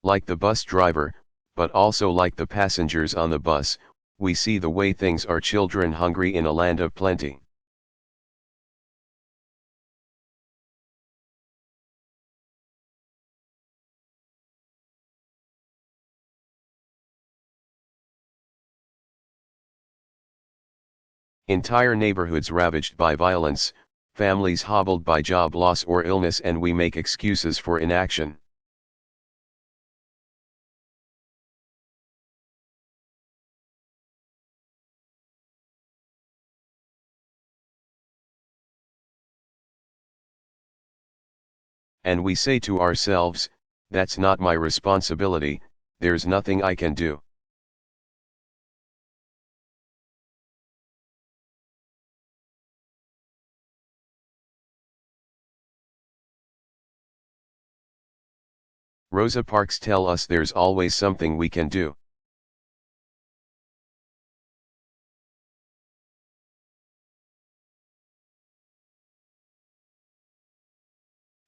Like the bus driver, but also like the passengers on the bus, we see the way things are children hungry in a land of plenty. Entire neighborhoods ravaged by violence, families hobbled by job loss or illness, and we make excuses for inaction. And we say to ourselves, that's not my responsibility, there's nothing I can do. Rosa Parks tell us there's always something we can do.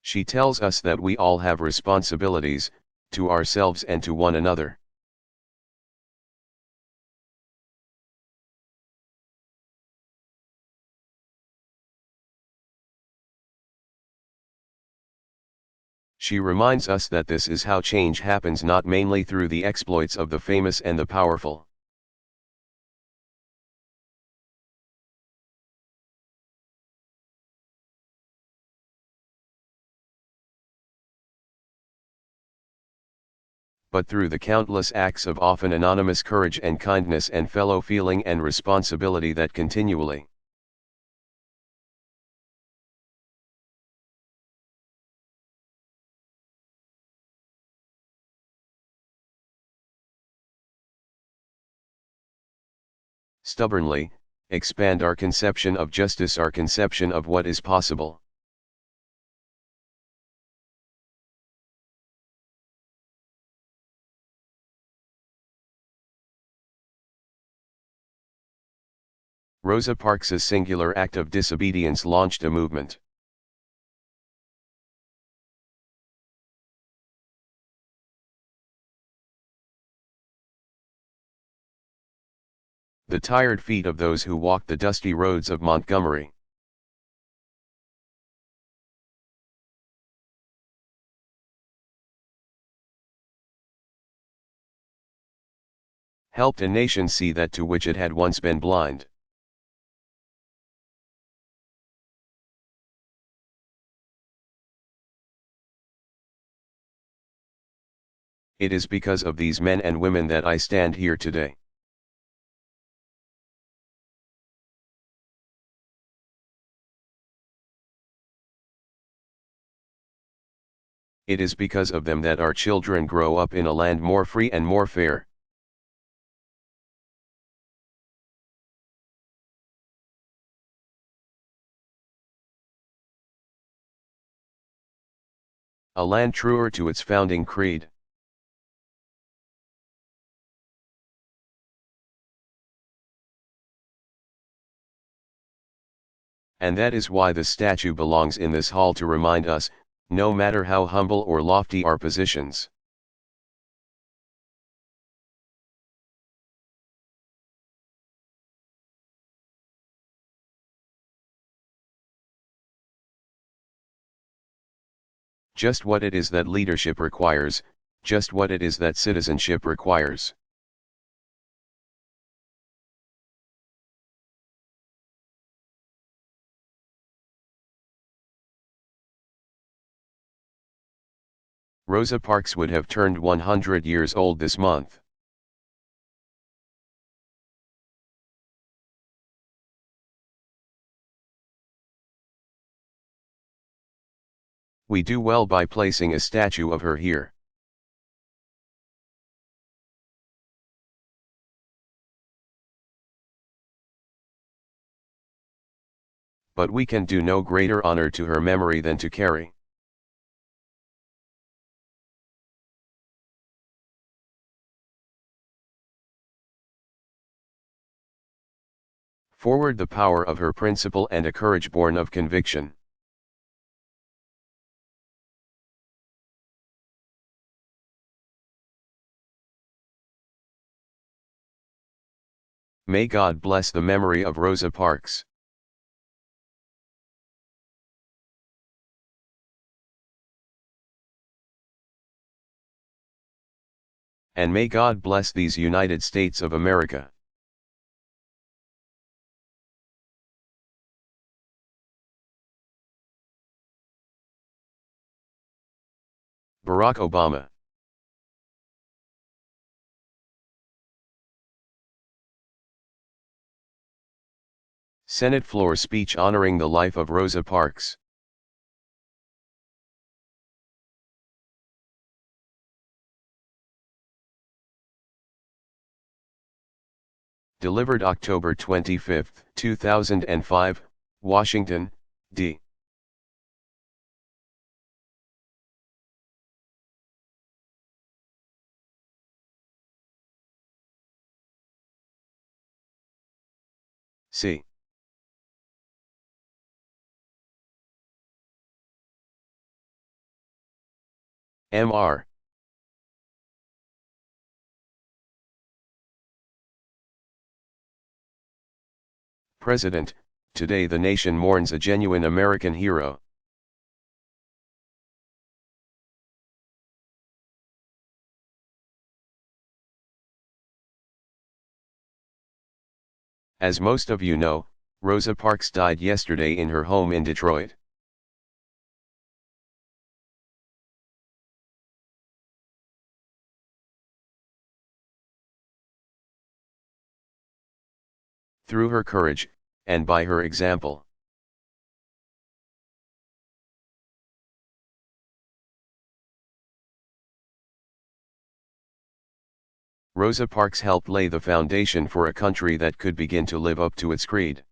She tells us that we all have responsibilities, to ourselves and to one another. She reminds us that this is how change happens, not mainly through the exploits of the famous and the powerful. But through the countless acts of often anonymous courage and kindness and fellow feeling and responsibility that continually stubbornly expand our conception of justice, our conception of what is possible. Rosa Parks's singular act of disobedience launched a movement. The tired feet of those who walked the dusty roads of Montgomery. Helped a nation see that to which it had once been blind. It is because of these men and women that I stand here today. It is because of them that our children grow up in a land more free and more fair. A land truer to its founding creed. And that is why the statue belongs in this hall, to remind us, no matter how humble or lofty our positions. Just what it is that leadership requires, just what it is that citizenship requires. Rosa Parks would have turned 100 years old this month. We do well by placing a statue of her here. But we can do no greater honor to her memory than to carry forward the power of her principle and a courage born of conviction. May God bless the memory of Rosa Parks. And may God bless these United States of America. Barack Obama. Senate floor speech honoring the life of Rosa Parks. Delivered October 25, 2005, Washington, D. C. Mr. President, today the nation mourns a genuine American hero. As most of you know, Rosa Parks died yesterday in her home in Detroit. Through her courage, and by her example, Rosa Parks helped lay the foundation for a country that could begin to live up to its creed.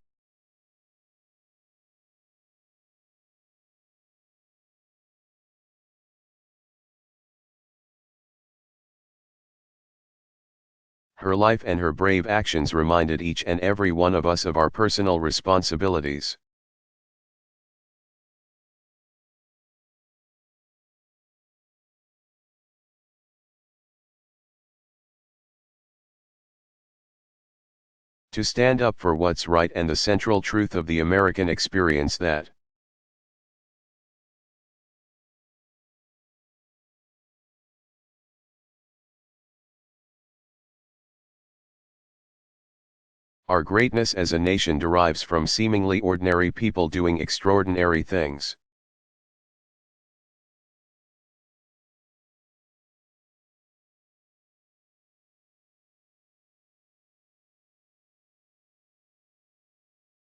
Her life and her brave actions reminded each and every one of us of our personal responsibilities. To stand up for what's right and the central truth of the American experience that our greatness as a nation derives from seemingly ordinary people doing extraordinary things.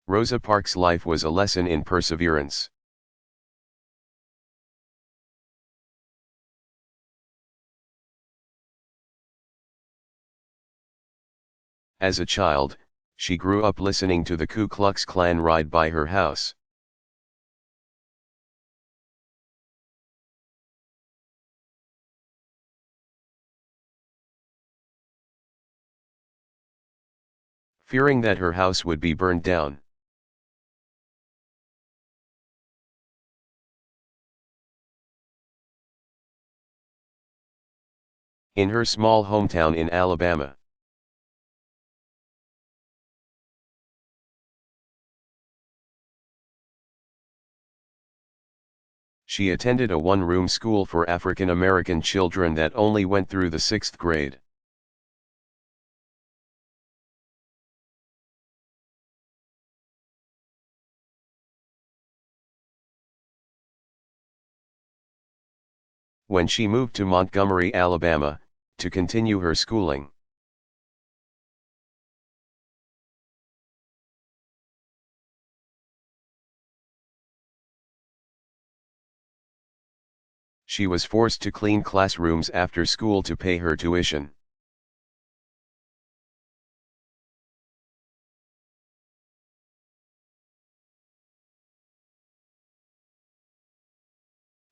Rosa Parks' life was a lesson in perseverance. As a child, she grew up listening to the Ku Klux Klan ride by her house. Fearing that her house would be burned down. In her small hometown in Alabama, she attended a one-room school for African American children that only went through the 6th grade. When she moved to Montgomery, Alabama, to continue her schooling, she was forced to clean classrooms after school to pay her tuition.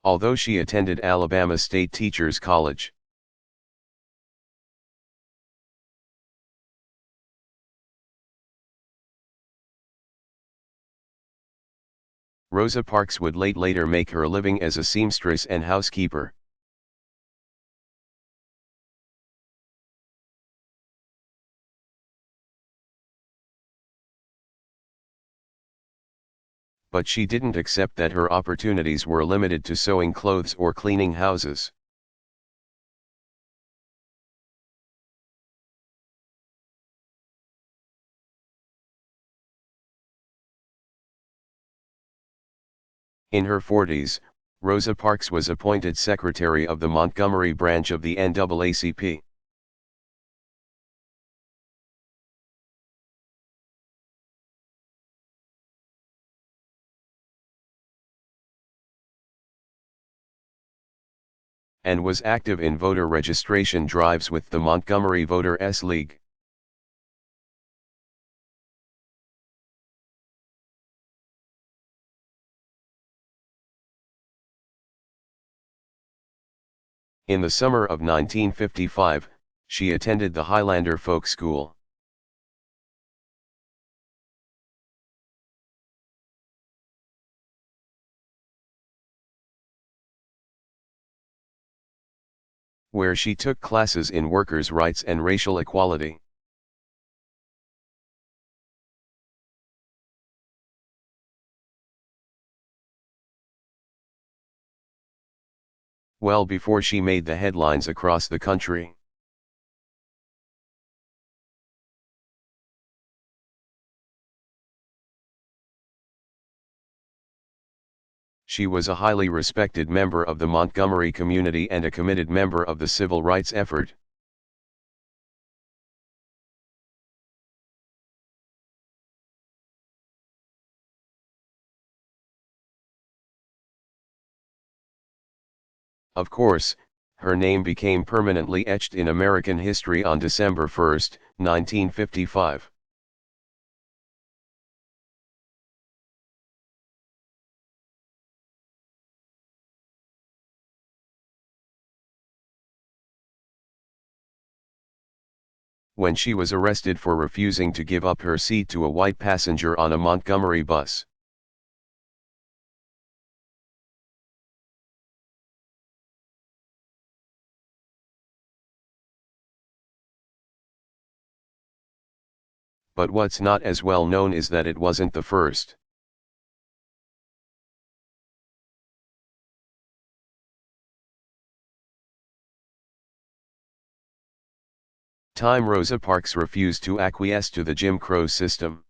Although she attended Alabama State Teachers College, Rosa Parks would later make her living as a seamstress and housekeeper. but she didn't accept that her opportunities were limited to sewing clothes or cleaning houses. In her 40s, Rosa Parks was appointed secretary of the Montgomery branch of the NAACP. And was active in voter registration drives with the Montgomery Voters League. In the summer of 1955, she attended the Highlander Folk School. Where she took classes in workers' rights and racial equality. Well before she made the headlines across the country. She was a highly respected member of the Montgomery community and a committed member of the civil rights effort. Of course, her name became permanently etched in American history on December 1, 1955. When she was arrested for refusing to give up her seat to a white passenger on a Montgomery bus. But what's not as well known is that it wasn't the first. Time Rosa Parks refused to acquiesce to the Jim Crow system.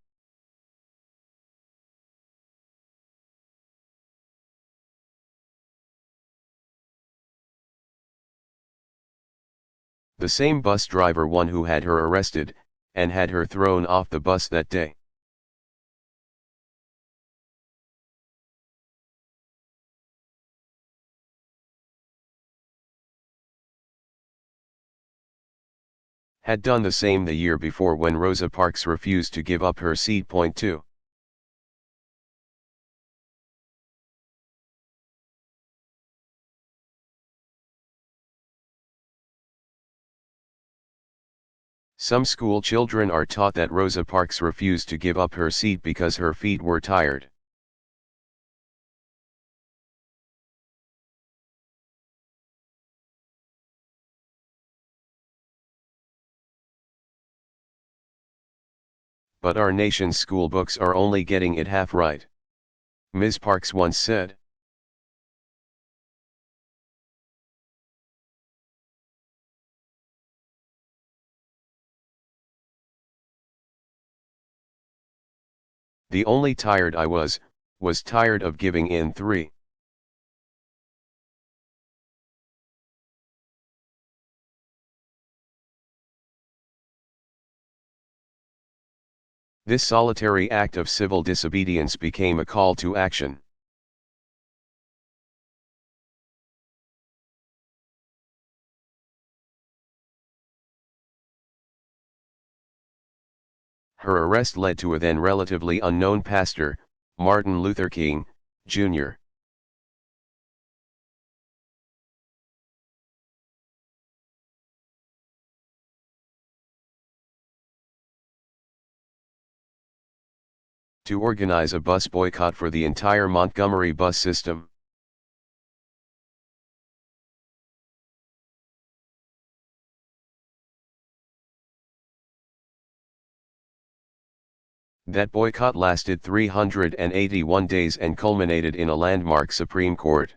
The same bus driver one who had her arrested, and had her thrown off the bus that day. Had done the same the year before when Rosa Parks refused to give up her seat. Point 2. Some school children are taught that Rosa Parks refused to give up her seat because her feet were tired. But our nation's school books are only getting it half right. Ms. Parks once said. The only tired I was tired of giving in. 3. This solitary act of civil disobedience became a call to action. Her arrest led to a then relatively unknown pastor, Martin Luther King, Jr. to organize a bus boycott for the entire Montgomery bus system. That boycott lasted 381 days and culminated in a landmark Supreme Court.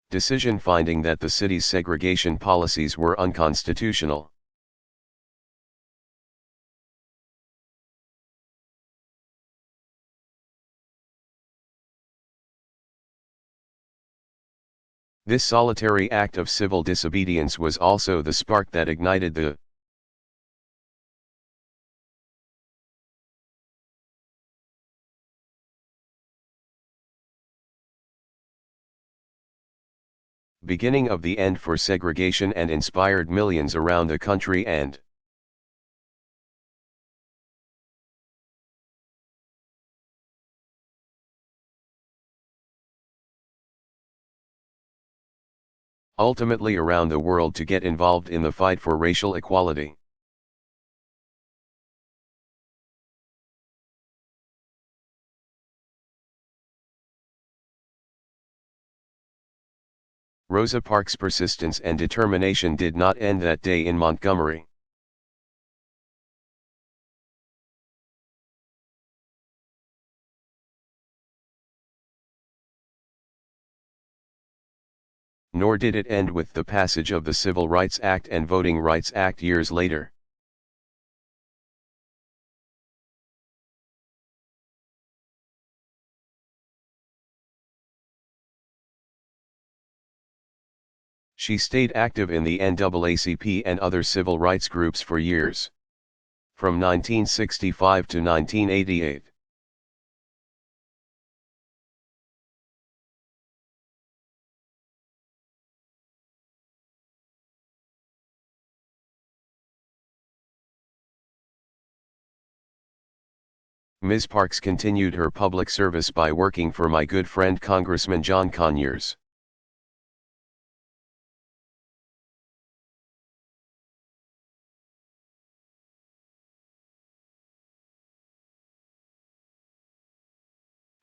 Decision finding that the city's segregation policies were unconstitutional. This solitary act of civil disobedience was also the spark that ignited the beginning of the end for segregation and inspired millions around the country and ultimately around the world to get involved in the fight for racial equality. Rosa Parks' persistence and determination did not end that day in Montgomery. Nor did it end with the passage of the Civil Rights Act and Voting Rights Act years later. She stayed active in the NAACP and other civil rights groups for years. From 1965 to 1988. Ms. Parks continued her public service by working for my good friend Congressman John Conyers.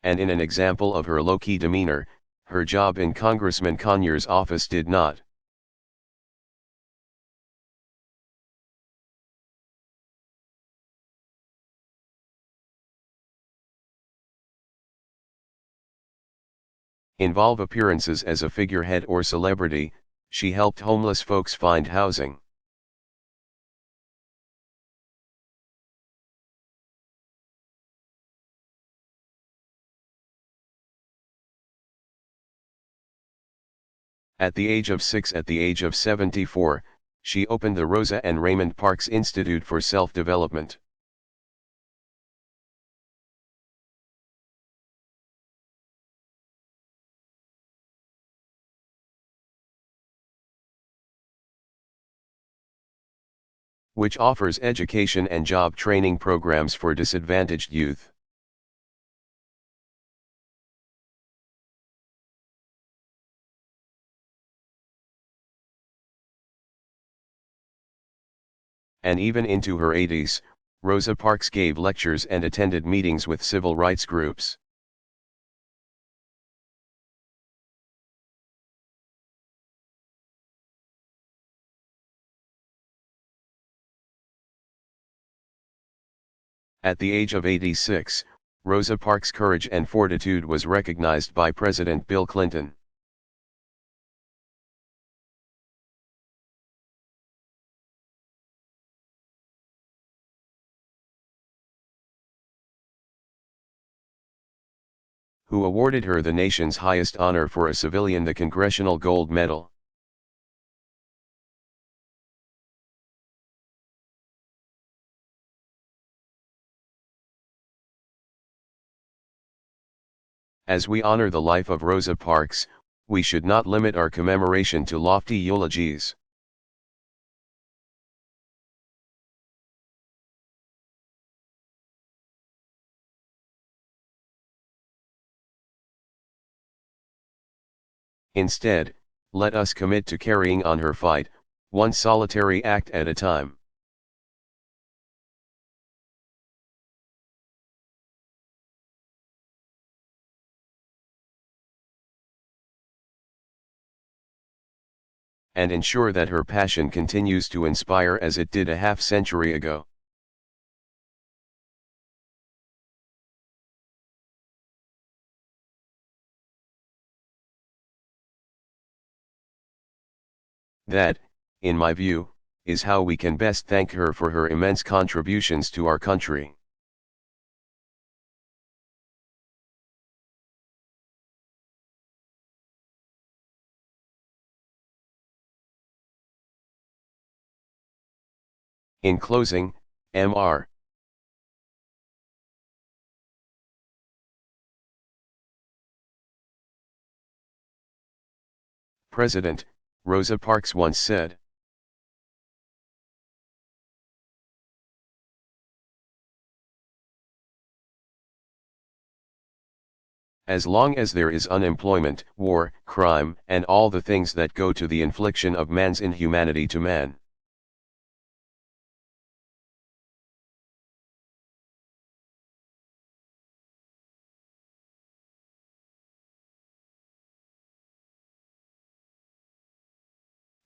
And in an example of her low-key demeanor, her job in Congressman Conyers' office did not involve appearances as a figurehead or celebrity. She helped homeless folks find housing. At the age of 6, at the age of 74, she opened the Rosa and Raymond Parks Institute for Self-Development. Which offers education and job training programs for disadvantaged youth. And even into her 80s, Rosa Parks gave lectures and attended meetings with civil rights groups. At the age of 86, Rosa Parks' courage and fortitude was recognized by President Bill Clinton. Who awarded her the nation's highest honor for a civilian, the Congressional Gold Medal. As we honor the life of Rosa Parks, we should not limit our commemoration to lofty eulogies. Instead, let us commit to carrying on her fight, one solitary act at a time. and ensure that her passion continues to inspire as it did a half-century ago. That, in my view, is how we can best thank her for her immense contributions to our country. In closing, Mr. President, Rosa Parks once said. As long as there is unemployment, war, crime, and all the things that go to the infliction of man's inhumanity to man.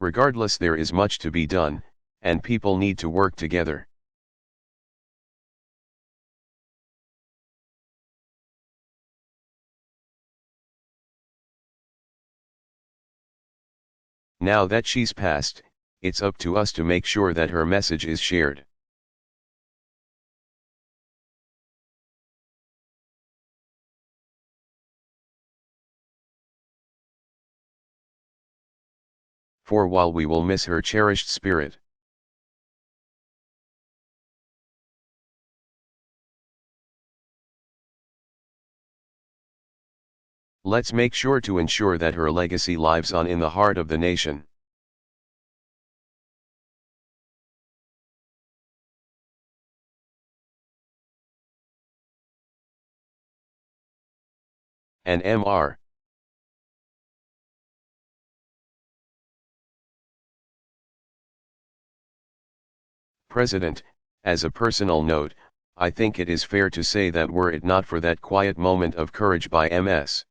Regardless, there is much to be done, and people need to work together. Now that she's passed, it's up to us to make sure that her message is shared. For while we will miss her cherished spirit, let's make sure to ensure that her legacy lives on in the heart of the nation. And Mr. President, as a personal note, I think it is fair to say that were it not for that quiet moment of courage by Ms.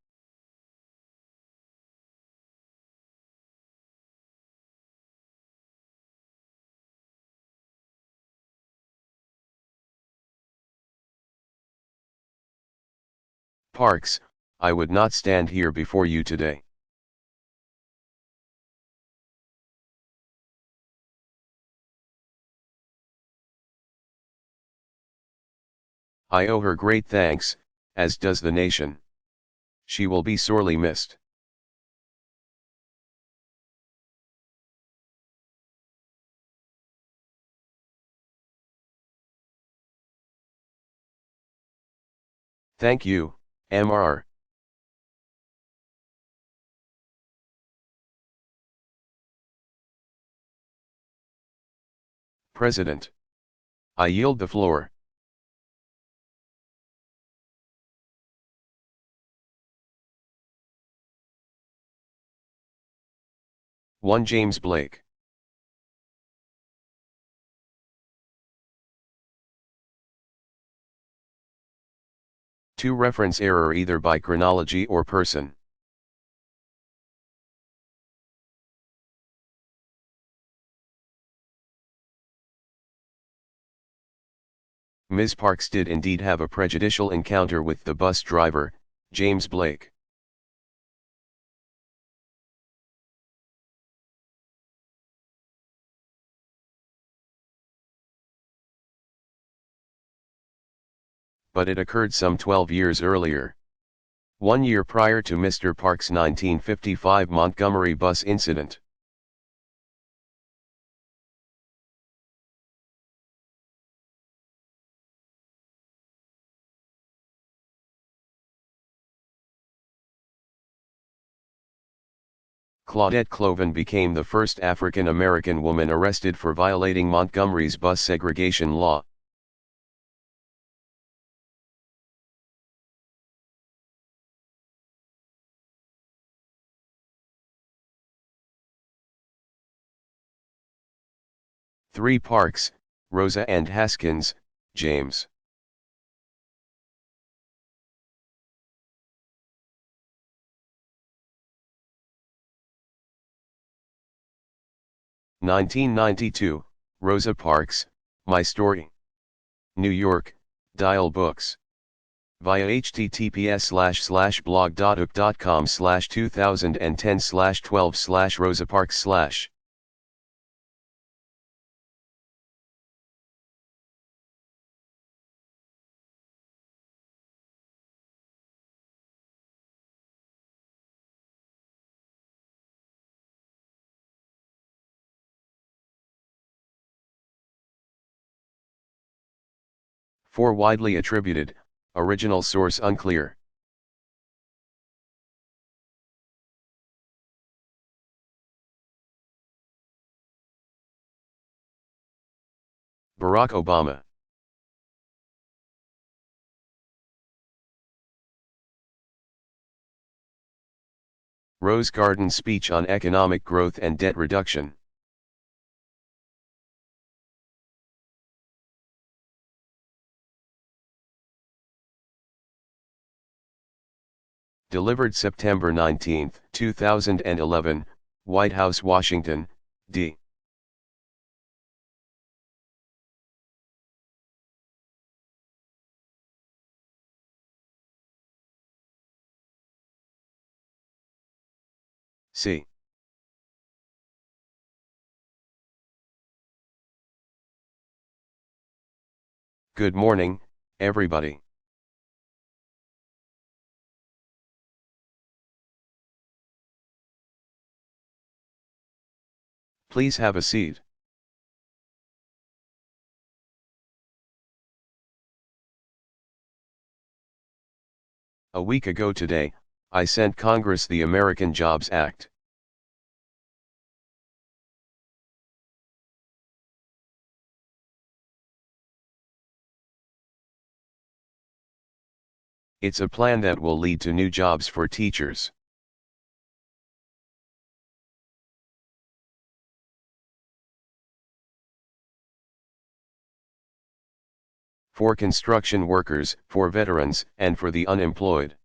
Parks, I would not stand here before you today. I owe her great thanks, as does the nation. She will be sorely missed. Thank you, Mr. President. I yield the floor. One James Blake. 2 Reference error either by chronology or person. Ms. Parks did indeed have a prejudicial encounter with the bus driver, James Blake. But it occurred some 12 years earlier. 1 year prior to Mr. Parks' 1955 Montgomery bus incident. Claudette Cloven became the first African American woman arrested for violating Montgomery's bus segregation law. Three Parks, Rosa and Haskins, James. 1992, Rosa Parks, My Story. New York, Dial Books. Via https://blog.ook.com/2010/12/Rosa Parks/. For widely attributed, original source unclear. Barack Obama. Rose Garden speech on economic growth and debt reduction. Delivered September 19, 2011, White House, Washington, D. C. Good morning, everybody. Please have a seat. A week ago today, I sent Congress the American Jobs Act. It's a plan that will lead to new jobs for teachers, for construction workers, for veterans, and for the unemployed.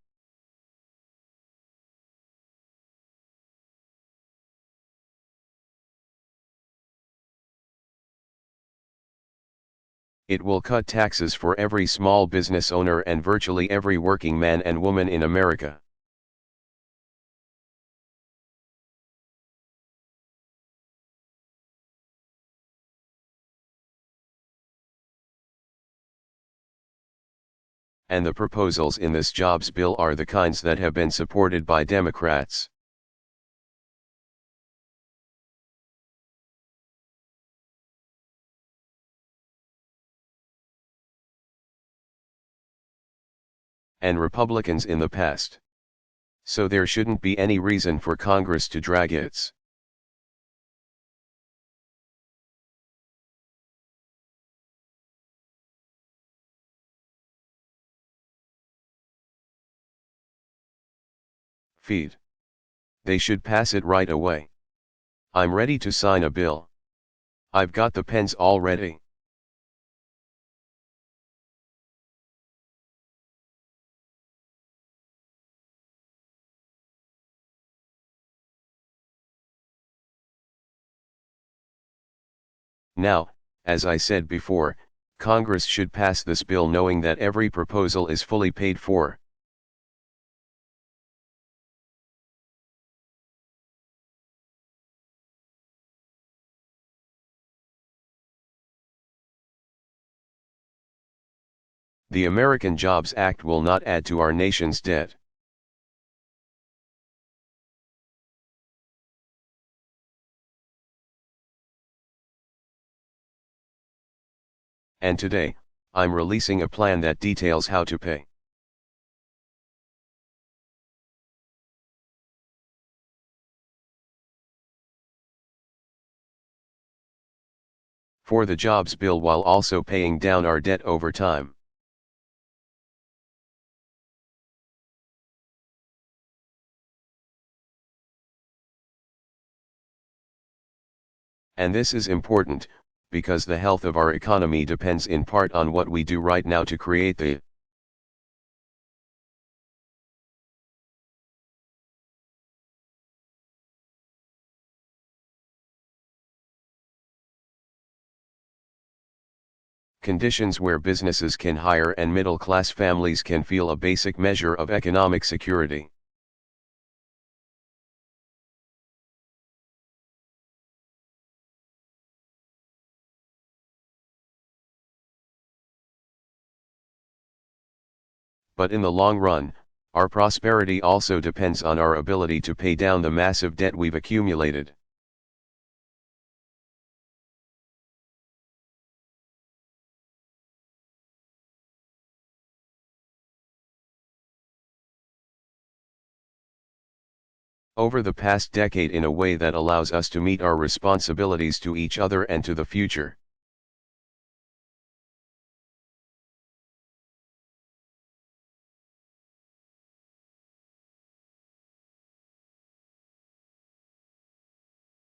It will cut taxes for every small business owner and virtually every working man and woman in America. And the proposals in this jobs bill are the kinds that have been supported by Democrats. And Republicans in the past. So there shouldn't be any reason for Congress to drag its feet. They should pass it right away. I'm ready to sign a bill. I've got the pens all ready. Now, as I said before, Congress should pass this bill knowing that every proposal is fully paid for. The American Jobs Act will not add to our nation's debt. And today, I'm releasing a plan that details how to pay. For the jobs bill while also paying down our debt over time. And this is important, because the health of our economy depends in part on what we do right now to create the conditions where businesses can hire and middle-class families can feel a basic measure of economic security. But in the long run, our prosperity also depends on our ability to pay down the massive debt we've accumulated. Over the past decade in a way that allows us to meet our responsibilities to each other and to the future.